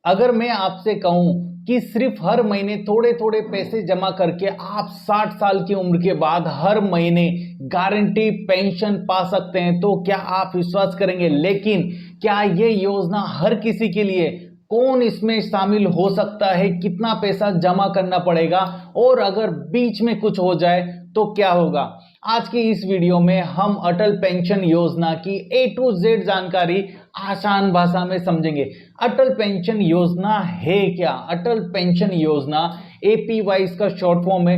अगर मैं आपसे कहूं कि सिर्फ हर महीने थोड़े थोड़े पैसे जमा करके आप 60 साल की उम्र के बाद हर महीने गारंटी पेंशन पा सकते हैं, तो क्या आप विश्वास करेंगे? लेकिन क्या ये योजना हर किसी के लिए? कौन इसमें शामिल हो सकता है? कितना पैसा जमा करना पड़ेगा? और अगर बीच में कुछ हो जाए तो क्या होगा? आज की इस वीडियो में हम अटल पेंशन योजना की A to Z जानकारी आसान भाषा में समझेंगे। अटल पेंशन योजना है क्या? अटल पेंशन योजना APY इसका शॉर्ट फॉर्म है।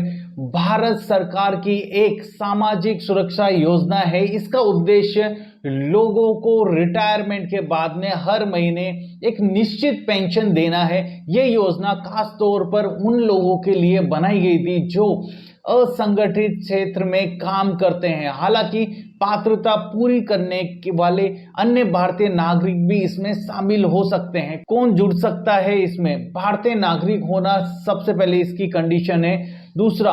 भारत सरकार की एक सामाजिक सुरक्षा योजना है। इसका उद्देश्य लोगों को रिटायरमेंट के बाद में हर महीने एक निश्चित पेंशन देना है। यह योजना खास तौर पर उन लोगों के लिए बनाई गई थी जो असंगठित क्षेत्र में काम करते हैं। हालांकि पात्रता पूरी करने वाले अन्य भारतीय नागरिक भी इसमें शामिल हो सकते हैं। कौन जुड़ सकता है इसमें? भारतीय नागरिक होना सबसे पहले इसकी कंडीशन है। दूसरा,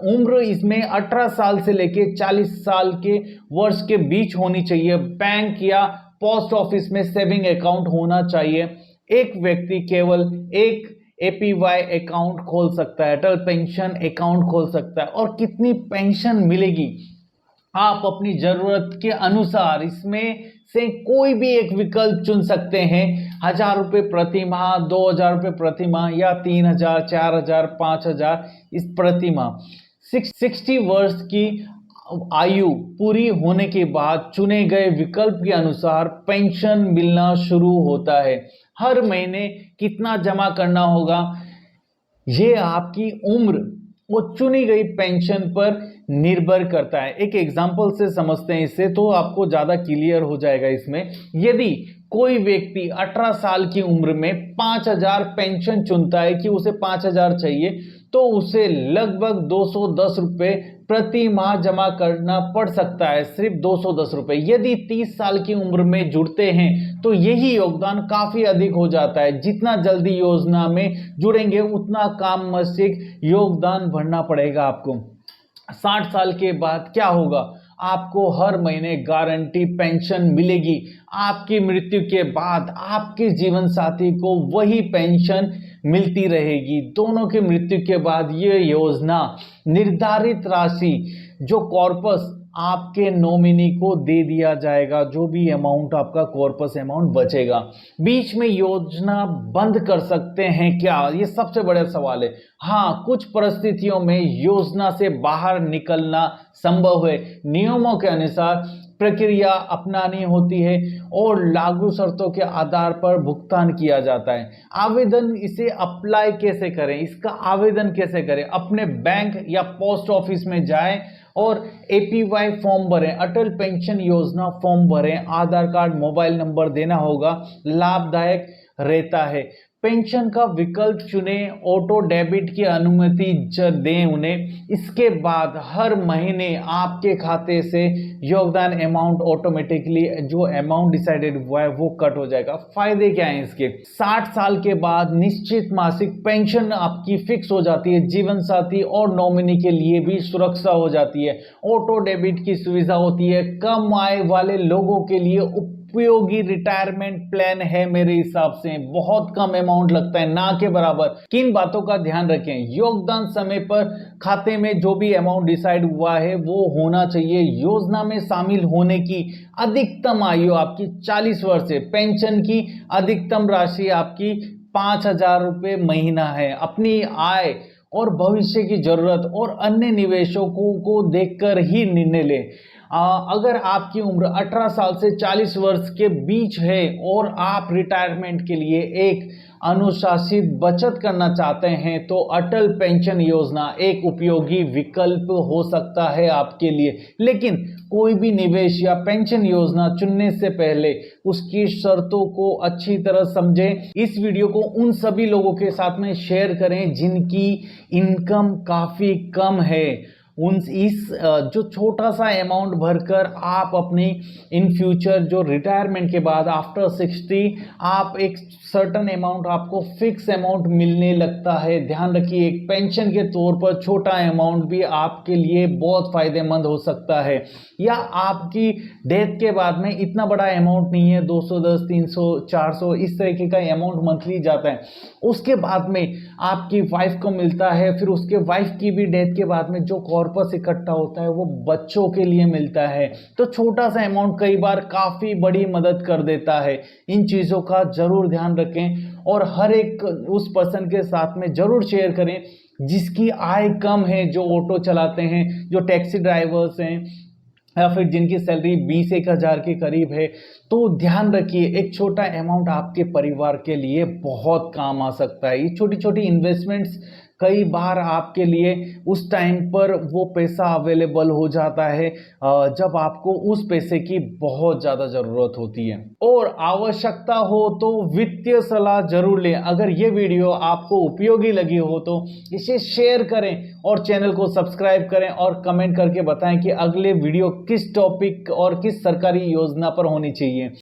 उम्र इसमें 18 साल से लेकर 40 साल के वर्ष के बीच होनी चाहिए। बैंक या पोस्ट ऑफिस में सेविंग अकाउंट होना चाहिए। एक व्यक्ति केवल एक APY अकाउंट खोल सकता है, अटल पेंशन अकाउंट खोल सकता है। और कितनी पेंशन मिलेगी? आप अपनी जरूरत के अनुसार इसमें से कोई भी एक विकल्प चुन सकते हैं। 1000 रुपये प्रति माह, 2000 रुपये प्रति माह या 3000, 4000, 5000 इस प्रति माह। 60 वर्ष की आयु पूरी होने के बाद चुने गए विकल्प के अनुसार पेंशन मिलना शुरू होता है। हर महीने कितना जमा करना होगा, यह आपकी उम्र और चुनी गई पेंशन पर निर्भर करता है। एक एग्जांपल से समझते हैं इसे, तो आपको ज्यादा क्लियर हो जाएगा इसमें। यदि कोई व्यक्ति 18 साल की उम्र में 5000 पेंशन चुनता है कि उसे 5000 चाहिए, तो उसे लगभग 210 रुपये प्रति माह जमा करना पड़ सकता है, सिर्फ 210 रुपये। यदि 30 साल की उम्र में जुड़ते हैं तो यही योगदान काफी अधिक हो जाता है। जितना जल्दी योजना में जुड़ेंगे उतना कम मासिक योगदान भरना पड़ेगा आपको। 60 साल के बाद क्या होगा? आपको हर महीने गारंटी पेंशन मिलेगी। आपकी मृत्यु के बाद आपके जीवन साथी को वही पेंशन मिलती रहेगी। दोनों की मृत्यु के बाद यह योजना निर्धारित राशि जो कॉर्पस आपके नॉमिनी को दे दिया जाएगा, जो भी अमाउंट आपका कॉर्पस अमाउंट बचेगा। बीच में योजना बंद कर सकते हैं क्या? ये सबसे बड़ा सवाल है। हाँ, कुछ परिस्थितियों में योजना से बाहर निकलना संभव है। नियमों के अनुसार प्रक्रिया अपनानी होती है और लागू शर्तों के आधार पर भुगतान किया जाता है। आवेदन इसे अप्लाई कैसे करें? इसका आवेदन कैसे करें? अपने बैंक या पोस्ट ऑफिस में जाएं और APY फॉर्म भरें, अटल पेंशन योजना फॉर्म भरें। आधार कार्ड, मोबाइल नंबर देना होगा, लाभदायक रहता है। पेंशन का विकल्प चुने, ऑटो डेबिट की अनुमति दें उन्हें। इसके बाद हर महीने आपके खाते से योगदान अमाउंट ऑटोमेटिकली, जो अमाउंट डिसाइडेड हुआ है वो कट हो जाएगा। फायदे क्या हैं इसके? 60 साल के बाद निश्चित मासिक पेंशन आपकी फिक्स हो जाती है। जीवन साथी और नॉमिनी के लिए भी सुरक्षा हो जाती है। ऑटो डेबिट की सुविधा होती है। कम आय वाले लोगों के लिए उपयोगी रिटायरमेंट प्लान है। मेरे हिसाब से बहुत कम अमाउंट लगता है, ना के बराबर। किन बातों का ध्यान रखें? योगदान समय पर खाते में जो भी अमाउंट डिसाइड हुआ है वो होना चाहिए। योजना में शामिल होने की अधिकतम आयु आपकी 40 वर्ष है। पेंशन की अधिकतम राशि आपकी 5000 रुपये महीना है। अपनी आय और भविष्य की जरूरत और अन्य निवेशों को देखकर ही निर्णय लें। अगर आपकी उम्र 18 साल से 40 वर्ष के बीच है और आप रिटायरमेंट के लिए एक अनुशासित बचत करना चाहते हैं, तो अटल पेंशन योजना एक उपयोगी विकल्प हो सकता है आपके लिए। लेकिन कोई भी निवेश या पेंशन योजना चुनने से पहले उसकी शर्तों को अच्छी तरह समझें। इस वीडियो को उन सभी लोगों के साथ में शेयर करें जिनकी इनकम काफी कम है उन इस जो छोटा सा अमाउंट भरकर आप अपनी इन फ्यूचर जो रिटायरमेंट के बाद आफ्टर 60 आप एक सर्टन अमाउंट, आपको फिक्स अमाउंट मिलने लगता है। ध्यान रखिए, एक पेंशन के तौर पर छोटा अमाउंट भी आपके लिए बहुत फायदेमंद हो सकता है। या आपकी डेथ के बाद में इतना बड़ा अमाउंट नहीं है, 210, 300, 400 इस तरीके का अमाउंट मंथली जाता है, उसके बाद में आपकी वाइफ को मिलता है, फिर उसके वाइफ की भी डेथ के बाद में जो कॉर्पस इकट्ठा होता है वो बच्चों के लिए मिलता है। तो छोटा सा अमाउंट कई बार काफी बड़ी मदद कर देता है। इन चीजों का जरूर ध्यान रखें और हर एक उस पर्सन के साथ में जरूर शेयर करें जिसकी आय कम है, जो ऑटो चलाते हैं, जो टैक्सी ड्राइवर्स हैं, या फिर जिनकी सैलरी 20-1 हज़ार के करीब है। तो ध्यान रखिए, एक छोटा अमाउंट आपके परिवार के लिए बहुत काम आ सकता है। ये छोटी छोटी इन्वेस्टमेंट्स कई बार आपके लिए उस टाइम पर वो पैसा अवेलेबल हो जाता है जब आपको उस पैसे की बहुत ज़्यादा ज़रूरत होती है। और आवश्यकता हो तो वित्तीय सलाह जरूर लें। अगर ये वीडियो आपको उपयोगी लगी हो तो इसे शेयर करें और चैनल को सब्सक्राइब करें और कमेंट करके बताएं कि अगले वीडियो किस टॉपिक और किस सरकारी योजना पर होनी चाहिए।